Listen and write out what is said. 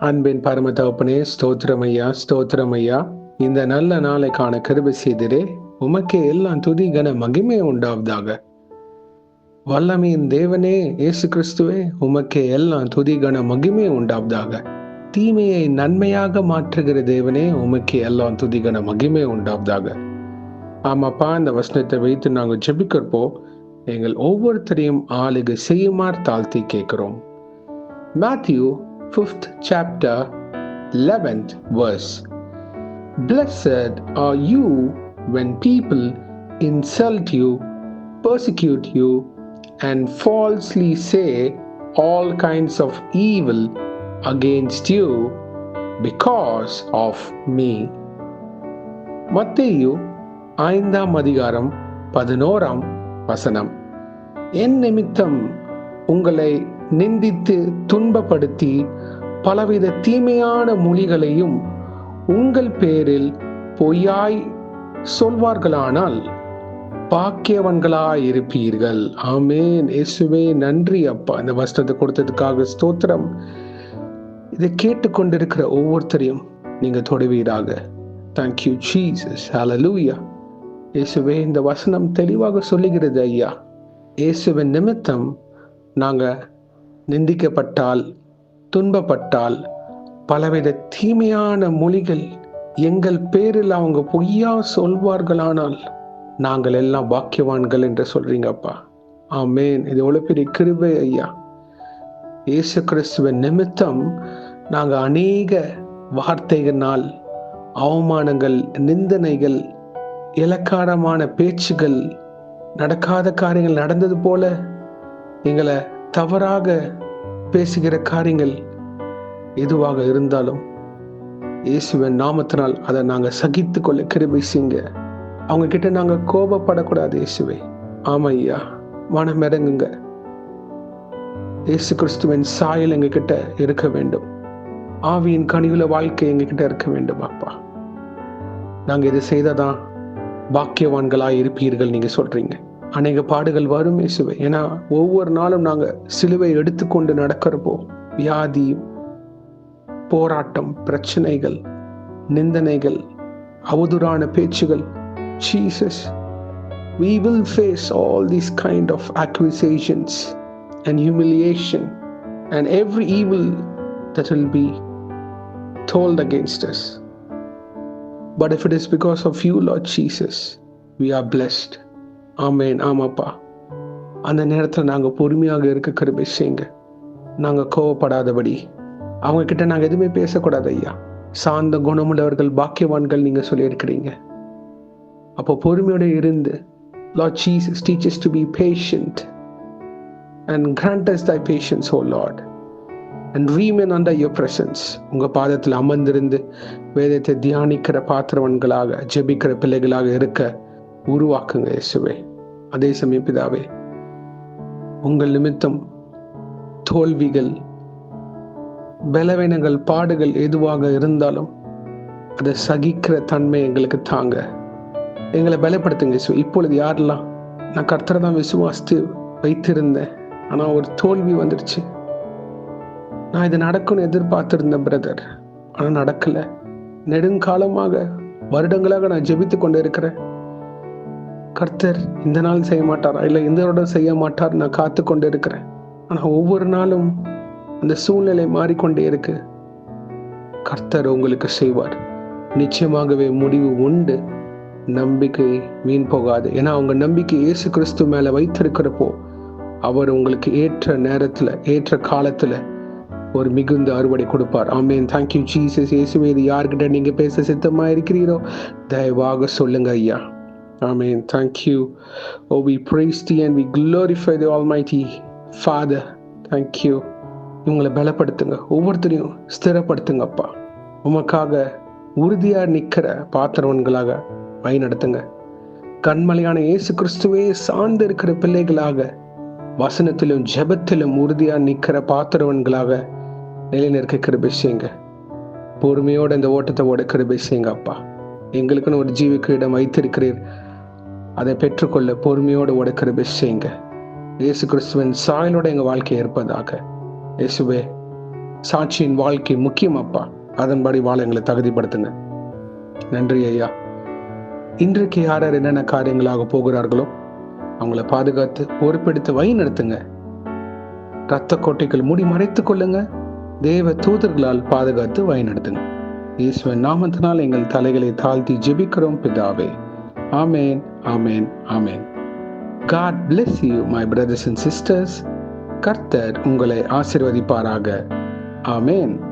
அன்பின் பரம தகப்பனே, ஸ்தோத்திரம் ஐயா, ஸ்தோத்திரம் ஐயா. இந்த நல்ல நாளை காண கிருபை செய்திரே. உமக்கே எல்லாம் துதி கன மகிமை உண்டாவதாக. வல்லமையின் தேவனே இயேசு கிறிஸ்துவே, உமக்கே எல்லாம் துதி கன மகிமை உண்டாவதாக. தீமையை நன்மையாக மாற்றுகிற தேவனே, உமக்கே எல்லாம் துதி கன மகிமை உண்டாவதாக. ஆமாப்பா, இந்த வசனத்தை வைத்து நாங்கள் ஜெபிக்கிறப்போ எங்கள் ஒவ்வொருத்தரையும் ஆளுகை செய்யுமாறு தாழ்த்தி கேட்கிறோம். Matthew 5th chapter 11th verse. Blessed are you when people insult you, persecute you, and falsely say all kinds of evil against you because of me. மத்தேயு 5ஆம் அதிகாரம் 11ஆம் வசனம். என் நிமித்தம் உங்களை நிந்தித்து துன்பப்படுத்தி பலவித தீமையான மொழிகளையும் உங்கள் பேரில் பொய்யாய் சொல்வார்களானால் பாக்கியவன்களாயிருப்பீர்கள். ஆமேன். இயேசுவே நன்றி அப்பா, இந்த வசனத்தை கொடுத்ததுக்காக ஸ்தோத்திரம். இதை கேட்டுக்கொண்டிருக்கிற ஒவ்வொருத்தரையும் நீங்க தொடுவீராக. Thank you Jesus. ஹல்லேலூயா. இயேசுவே, இந்த வசனம் தெளிவாக சொல்லுகிறது ஐயா. இயேசுவின் நிமித்தம் நாங்க நிந்திக்கப்பட்டால், துன்பப்பட்டால், பலவித தீமையான மொழிகள் எங்கள் பேரில் அவங்க பொய்யா சொல்வார்களானால் நாங்கள் எல்லாம் பாக்கியவான்கள் என்று சொல்றீங்கப்பா. ஆமேன். இது எவ்வளவு பெரிய கிருபை ஐயா. இயேசு கிறிஸ்துவின் நிமித்தம் நாங்க அநேக வார்த்தைகளால் அவமானங்கள், நிந்தனைகள், இலக்காரமான பேச்சுகள், நடக்காத காரியங்கள் நடந்தது போல எங்களை தவறாக பேசுகிற காரியங்கள் எதுவாக இருந்தாலும் இயேசுவின் நாமத்தினால் அதை நாங்க சகித்து கொள்ள கிருபை செய்யுங்க. அவங்க கிட்ட நாங்க கோபப்படக்கூடாது இயேசுவே. ஆமா ஐயா, மனம் இறங்குங்க. இயேசு கிறிஸ்துவின் சாயல் எங்க கிட்ட இருக்க வேண்டும். ஆவியின் கனிவுல வாழ்க்கை எங்க கிட்ட இருக்க வேண்டும் அப்பா. நாங்க இதை செய்ததான் பாக்கியவான்களாய் இருப்பீர்கள் நீங்க சொல்றீங்க. அநேக பாடுகள் வரும் இயேசுவே. ஏன்னா ஒவ்வொரு நாளும் நாங்க சிலுவை எடுத்துக்கொண்டு நடக்கிறப்போ வியாதி, போராட்டம், பிரச்சனைகள், நிந்தனைகள், அவதூறான பேச்சுகள், Jesus, we will face all these kind of accusations and humiliation and every evil that will be told against us. But if it is because of you, Lord Jesus, we are blessed. ஆமேன். ஆமாப்பா, அந்த நேரத்தில் நாங்கள் பொறுமையாக இருக்க கிருபை செய்யுங்க. நாங்கள் கோவப்படாதபடி அவங்க கிட்ட நாங்கள் எதுவுமே பேசக்கூடாது ஐயா. சாந்த குணமுள்ளவர்கள் பாக்கியவான்கள் நீங்க சொல்லியிருக்கிறீங்க. அப்போ பொறுமையோட இருந்து, Lord Jesus, teach us to be patient and grant us thy patience, O Lord, and remain under your presence. உங்க பாதத்தில் அமர்ந்திருந்து வேதத்தை தியானிக்கிற பாத்திரவன்களாக, ஜெபிக்கிற பிள்ளைகளாக இருக்க உருவாக்குங்க இயேசுவே. அதே சமயம் பிதாவே, உங்கள் நிமித்தம் தோல்விகள், பலவீனங்கள், பாடுகள் எதுவாக இருந்தாலும் அதை சகிக்கிற தன்மை எங்களுக்கு தாங்க. எங்களை பலப்படுத்துங்க இயேசுவே. இப்பொழுது யாரெல்லாம் நான் கர்த்தரை தான் விசுவாசித்து வைத்திருந்தேன், ஆனா ஒரு தோல்வி வந்துடுச்சு, நான் இது நடக்கும்னு எதிர்பார்த்திருந்தேன் பிரதர், ஆனா நடக்கல, நெடுங்காலமாக வருடங்களாக நான் ஜெபித்து கொண்டு இருக்கிறேன், கர்த்தர் இந்த நாள் செய்ய மாட்டாரா, இல்லை இந்த வருடம் செய்ய மாட்டார், நான் காத்து கொண்டு இருக்கிறேன், ஆனா ஒவ்வொரு நாளும் அந்த சூழ்நிலை மாறிக்கொண்டே இருக்கு. கர்த்தர் உங்களுக்கு செய்வார். நிச்சயமாகவே முடிவு உண்டு. நம்பிக்கை வீண் போகாது. ஏன்னா உங்க நம்பிக்கை இயேசு கிறிஸ்து மேல வைத்திருக்கிறப்போ அவர் உங்களுக்கு ஏற்ற நேரத்துல, ஏற்ற காலத்துல ஒரு மிகுந்த அறுவடை கொடுப்பார். ஆமேன். Thank you Jesus. இயேசுவே, இது யார்கிட்ட நீங்க பேச சித்தமா இருக்கிறீரோ தயவாக சொல்லுங்க ஐயா. Amen. Thank you. Oh, we praise thee and we glorify the Almighty Father. Thank you. இவங்களை பலப்படுத்துங்க, ஒவ்வொருத்தரையும் ஸ்திரப்படுத்துங்க அப்பா. உமக்காக உறுதியா நிக்கிற பாத்திரவன்களாக வழி நடத்துங்க. கண்மலையான இயேசு கிறிஸ்துவே சார்ந்து இருக்கிற பிள்ளைகளாக, வசனத்திலும் ஜெபத்திலும் உறுதியா நிக்கிற பாத்திரவன்களாக நிலைநிற்க கிருபை செய்யுங்க. பொறுமையோட இந்த ஓட்டத்தை ஓட கிருபை செய்யுங்க அப்பா. எங்களுக்குன்னு ஒரு ஜீவிக்கு இடம் வைத்திருக்கிறீர், அதை பெற்றுக்கொள்ள பொறுமையோடு ஓட கிருபை செய்யுங்க. இயேசு கிறிஸ்துவின் சாயலோட எங்க வாழ்க்கை இருப்பதாக. இயேசுவே, சாட்சியின் வாழ்க்கை முக்கியம் அப்பா. அதன்படி வாழ எங்களை தகுதிப்படுத்துங்க. நன்றி ஐயா. இன்றைக்கு யார் யார் என்னென்ன காரியங்களாக போகிறார்களோ அவங்கள பாதுகாத்து பொறுப்பெடுத்து வழி நடத்துங்க. இரத்த கோட்டைகள் மூடி மறைத்துக் கொள்ளுங்க. தேவ தூதர்களால் பாதுகாத்து வழி நடத்துங்க. இயேசுவின் நாமத்தினால் எங்கள் தலைகளை தாழ்த்தி ஜெபிக்கிறோம் பிதாவே. ஆமேன், ஆமேன், ஆமேன். God bless you, my brothers and sisters. கர்த்தர் உங்களை ஆசீர்வதிப்பாராக. ஆமேன்.